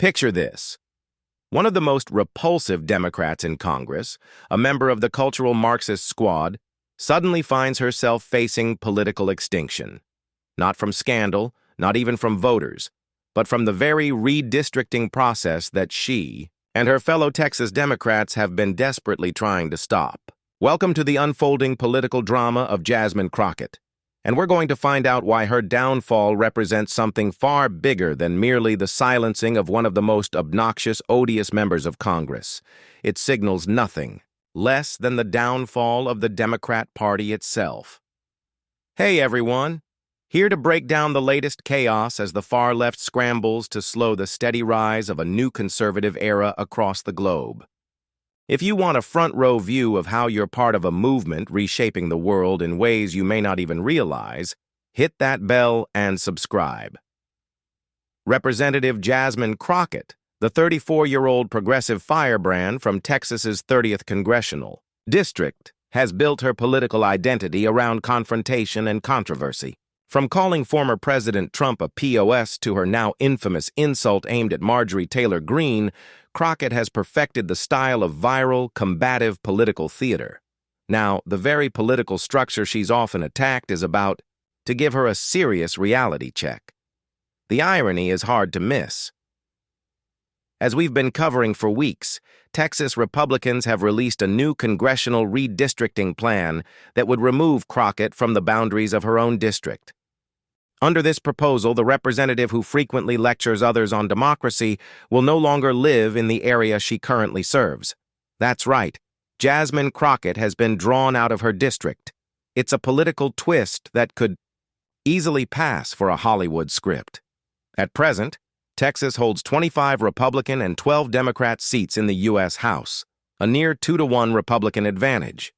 Picture this. One of the most repulsive Democrats in Congress, a member of the cultural Marxist squad, suddenly finds herself facing political extinction. Not from scandal, not even from voters, but from the very redistricting process that she and her fellow Texas Democrats have been desperately trying to stop. Welcome to the unfolding political drama of Jasmine Crockett, and we're going to find out why her downfall represents something far bigger than merely the silencing of one of the most obnoxious, odious members of Congress. It signals nothing less than the downfall of the Democrat Party itself. Hey everyone, here to break down the latest chaos as the far left scrambles to slow the steady rise of a new conservative era across the globe. If you want a front-row view of how you're part of a movement reshaping the world in ways you may not even realize, hit that bell and subscribe. Representative Jasmine Crockett, the 34-year-old progressive firebrand from Texas's 30th Congressional District, has built her political identity around confrontation and controversy. From calling former President Trump a POS to her now infamous insult aimed at Marjorie Taylor Greene, Crockett has perfected the style of viral, combative political theater. Now, the very political structure she's often attacked is about to give her a serious reality check. The irony is hard to miss. As we've been covering for weeks, Texas Republicans have released a new congressional redistricting plan that would remove Crockett from the boundaries of her own district. Under this proposal, the representative who frequently lectures others on democracy will no longer live in the area she currently serves. That's right, Jasmine Crockett has been drawn out of her district. It's a political twist that could easily pass for a Hollywood script. At present, Texas holds 25 Republican and 12 Democrat seats in the U.S. House, a near 2-to-1 Republican advantage.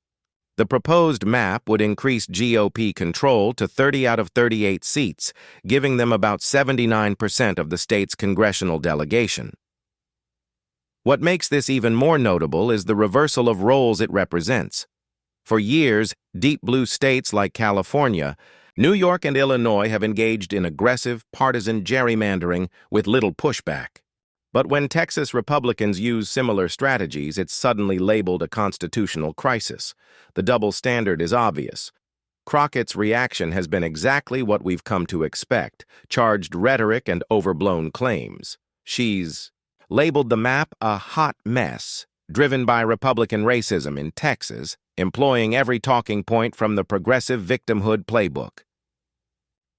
The proposed map would increase GOP control to 30 out of 38 seats, giving them about 79% of the state's congressional delegation. What makes this even more notable is the reversal of roles it represents. For years, deep blue states like California, New York, and Illinois have engaged in aggressive, partisan gerrymandering with little pushback. But when Texas Republicans use similar strategies, it's suddenly labeled a constitutional crisis. The double standard is obvious. Crockett's reaction has been exactly what we've come to expect: charged rhetoric and overblown claims. She's labeled the map a hot mess, driven by Republican racism in Texas, employing every talking point from the progressive victimhood playbook.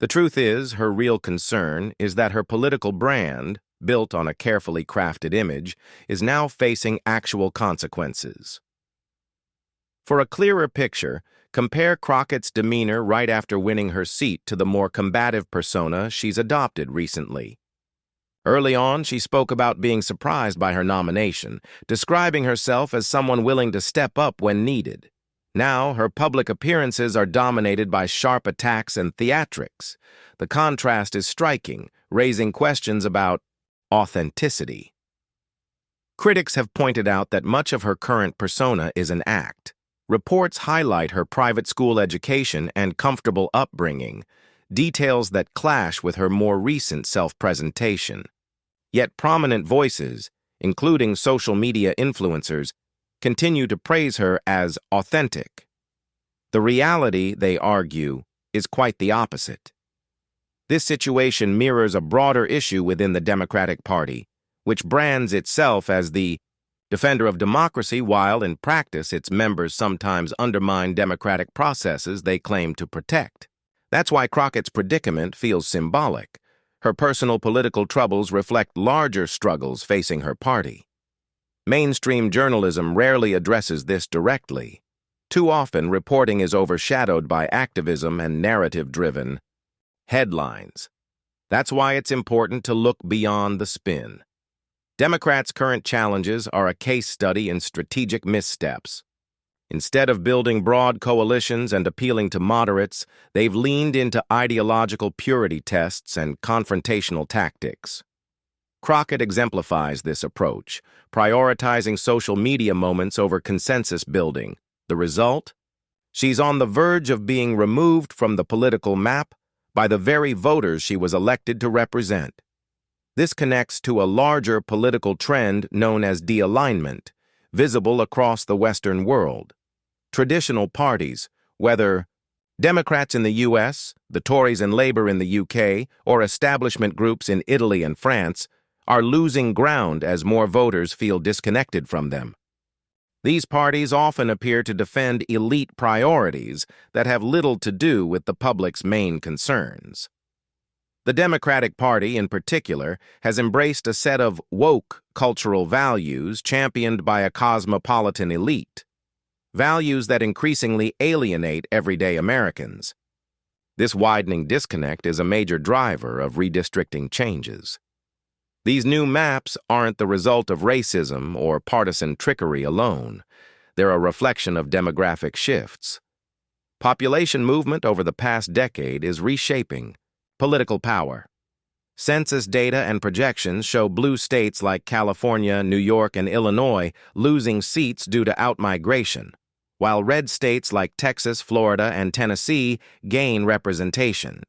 The truth is, her real concern is that her political brand, built on a carefully crafted image, is now facing actual consequences. For a clearer picture, compare Crockett's demeanor right after winning her seat to the more combative persona she's adopted recently. Early on, she spoke about being surprised by her nomination, describing herself as someone willing to step up when needed. Now, her public appearances are dominated by sharp attacks and theatrics. The contrast is striking, raising questions about authenticity. Critics have pointed out that much of her current persona is an act. Reports highlight her private school education and comfortable upbringing, details that clash with her more recent self-presentation. Yet prominent voices, including social media influencers, continue to praise her as authentic. The reality, they argue, is quite the opposite. This situation mirrors a broader issue within the Democratic Party, which brands itself as the defender of democracy while, in practice, its members sometimes undermine democratic processes they claim to protect. That's why Crockett's predicament feels symbolic. Her personal political troubles reflect larger struggles facing her party. Mainstream journalism rarely addresses this directly. Too often, reporting is overshadowed by activism and narrative-driven headlines. That's why it's important to look beyond the spin. Democrats' current challenges are a case study in strategic missteps. Instead of building broad coalitions and appealing to moderates, they've leaned into ideological purity tests and confrontational tactics. Crockett exemplifies this approach, prioritizing social media moments over consensus building. The result? She's on the verge of being removed from the political map by the very voters she was elected to represent. This connects to a larger political trend known as de-alignment, visible across the Western world. Traditional parties, whether Democrats in the US, the Tories and Labour in the UK, or establishment groups in Italy and France, are losing ground as more voters feel disconnected from them. These parties often appear to defend elite priorities that have little to do with the public's main concerns. The Democratic Party, in particular, has embraced a set of woke cultural values championed by a cosmopolitan elite, values that increasingly alienate everyday Americans. This widening disconnect is a major driver of redistricting changes. These new maps aren't the result of racism or partisan trickery alone. They're a reflection of demographic shifts. Population movement over the past decade is reshaping political power. Census data and projections show blue states like California, New York, and Illinois losing seats due to outmigration, while red states like Texas, Florida, and Tennessee gain representation.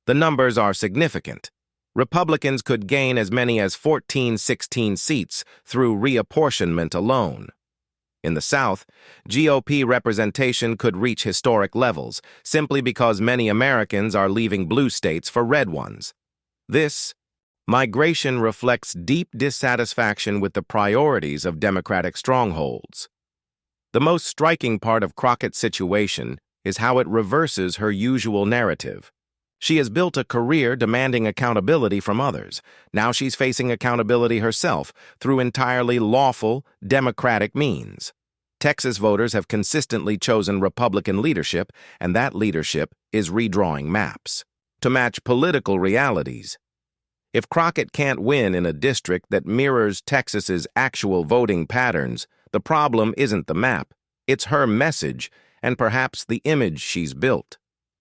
The numbers are significant. Republicans could gain as many as 16 seats through reapportionment alone. In the South, GOP representation could reach historic levels simply because many Americans are leaving blue states for red ones. This migration reflects deep dissatisfaction with the priorities of Democratic strongholds. The most striking part of Crockett's situation is how it reverses her usual narrative. She has built a career demanding accountability from others. Now she's facing accountability herself through entirely lawful, democratic means. Texas voters have consistently chosen Republican leadership, and that leadership is redrawing maps to match political realities. If Crockett can't win in a district that mirrors Texas's actual voting patterns, the problem isn't the map, it's her message and perhaps the image she's built.